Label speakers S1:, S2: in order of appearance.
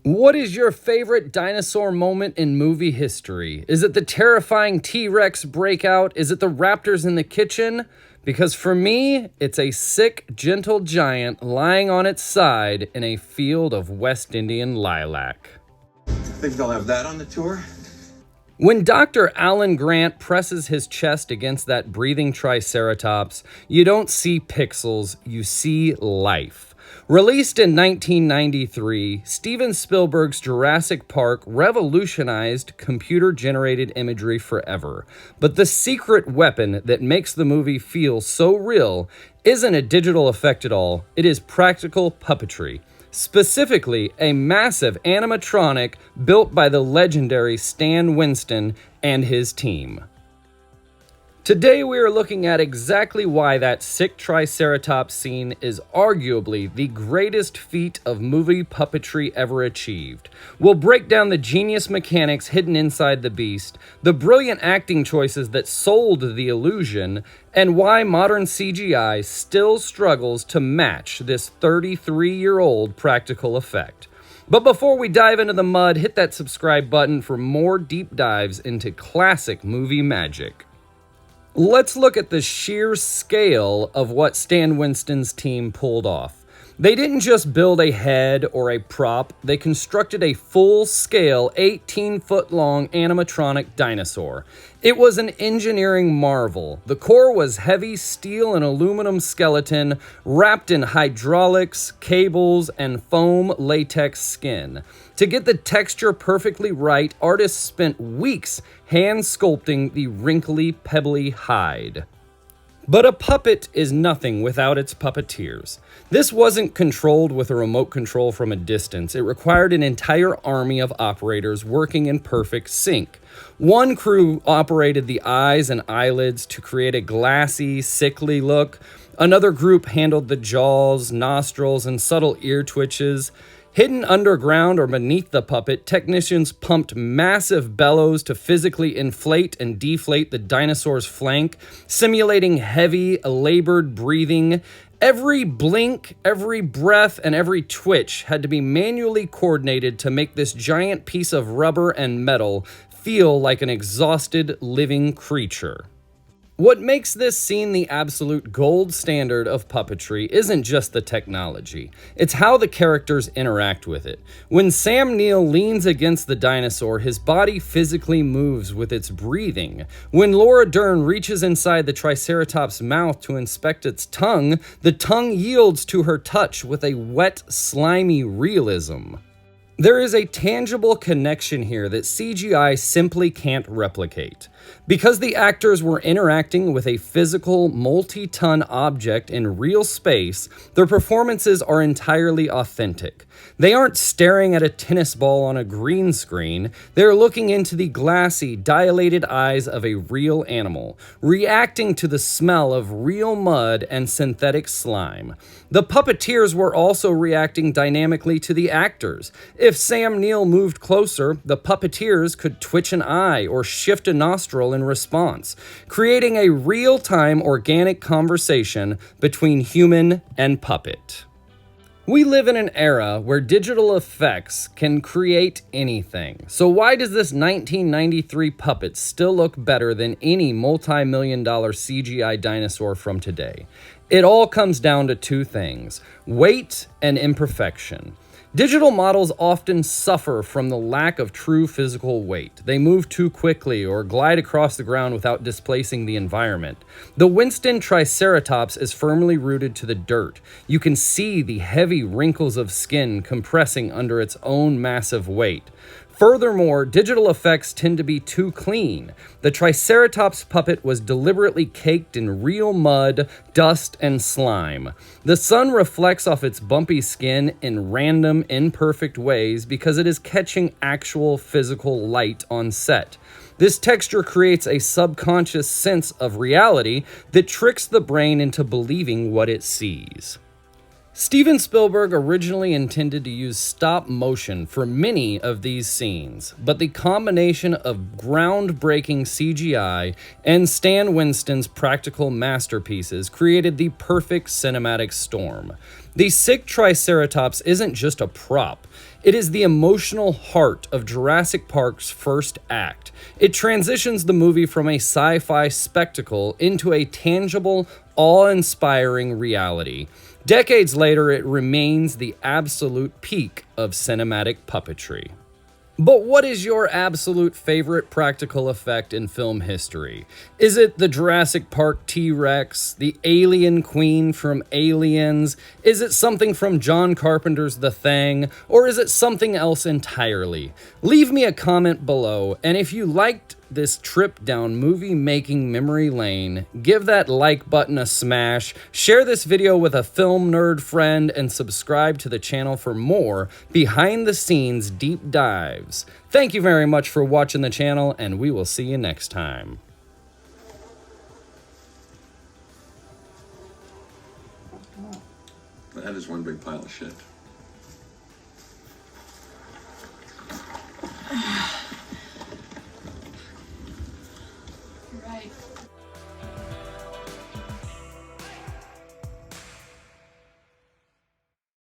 S1: What is your favorite dinosaur moment in movie history? Is it the terrifying T-Rex breakout? Is it the raptors in the kitchen? Because for me, it's a sick, gentle giant lying on its side in a field of West Indian lilac.
S2: Think they'll have that on the tour?
S1: When Dr. Alan Grant presses his chest against that breathing Triceratops, you don't see pixels, you see life. Released in 1993, Steven Spielberg's Jurassic Park revolutionized computer-generated imagery forever. But the secret weapon that makes the movie feel so real isn't a digital effect at all, it is practical puppetry. Specifically, a massive animatronic built by the legendary Stan Winston and his team. Today we are looking at exactly why that sick Triceratops scene is arguably the greatest feat of movie puppetry ever achieved. We'll break down the genius mechanics hidden inside the beast, the brilliant acting choices that sold the illusion, and why modern CGI still struggles to match this 33-year-old practical effect. But before we dive into the mud, hit that subscribe button for more deep dives into classic movie magic. Let's look at the sheer scale of what Stan Winston's team pulled off. They didn't just build a head or a prop, they constructed a full-scale, 18-foot-long animatronic dinosaur. It was an engineering marvel. The core was heavy steel and aluminum skeleton wrapped in hydraulics, cables, and foam latex skin. To get the texture perfectly right, artists spent weeks hand sculpting the wrinkly, pebbly hide. But a puppet is nothing without its puppeteers. This wasn't controlled with a remote control from a distance. It required an entire army of operators working in perfect sync. One crew operated the eyes and eyelids to create a glassy, sickly look. Another group handled the jaws, nostrils, and subtle ear twitches. Hidden underground or beneath the puppet, technicians pumped massive bellows to physically inflate and deflate the dinosaur's flank, simulating heavy, labored breathing. Every blink, every breath, and every twitch had to be manually coordinated to make this giant piece of rubber and metal feel like an exhausted living creature. What makes this scene the absolute gold standard of puppetry isn't just the technology, it's how the characters interact with it. When Sam Neill leans against the dinosaur, his body physically moves with its breathing. When Laura Dern reaches inside the Triceratops' mouth to inspect its tongue, the tongue yields to her touch with a wet, slimy realism. There is a tangible connection here that CGI simply can't replicate. Because the actors were interacting with a physical, multi-ton object in real space, their performances are entirely authentic. They aren't staring at a tennis ball on a green screen, they're looking into the glassy, dilated eyes of a real animal, reacting to the smell of real mud and synthetic slime. The puppeteers were also reacting dynamically to the actors. If Sam Neill moved closer, the puppeteers could twitch an eye or shift a nostril in response, creating a real-time organic conversation between human and puppet. We live in an era where digital effects can create anything. So why does this 1993 puppet still look better than any multi-million-dollar CGI dinosaur from today? It all comes down to two things: weight and imperfection. Digital models often suffer from the lack of true physical weight. They move too quickly or glide across the ground without displacing the environment. The Winston Triceratops is firmly rooted to the dirt. You can see the heavy wrinkles of skin compressing under its own massive weight. Furthermore, digital effects tend to be too clean. The Triceratops puppet was deliberately caked in real mud, dust, and slime. The sun reflects off its bumpy skin in random, imperfect ways because it is catching actual physical light on set. This texture creates a subconscious sense of reality that tricks the brain into believing what it sees. Steven Spielberg originally intended to use stop motion for many of these scenes, but the combination of groundbreaking CGI and Stan Winston's practical masterpieces created the perfect cinematic storm. The sick Triceratops isn't just a prop. It is the emotional heart of Jurassic Park's first act. It transitions the movie from a sci-fi spectacle into a tangible, awe-inspiring reality. Decades later, it remains the absolute peak of cinematic puppetry. But what is your absolute favorite practical effect in film history? Is it the Jurassic Park T-Rex, the alien queen from Aliens? Is it something from John Carpenter's The Thing? Or is it something else entirely? Leave me a comment below, and if you liked this trip down movie-making memory lane, give that like button a smash, share this video with a film nerd friend, and subscribe to the channel for more behind-the-scenes deep dives. Thank you very much for watching the channel, and we will see you next time.
S2: That is one big pile of shit.
S3: Right.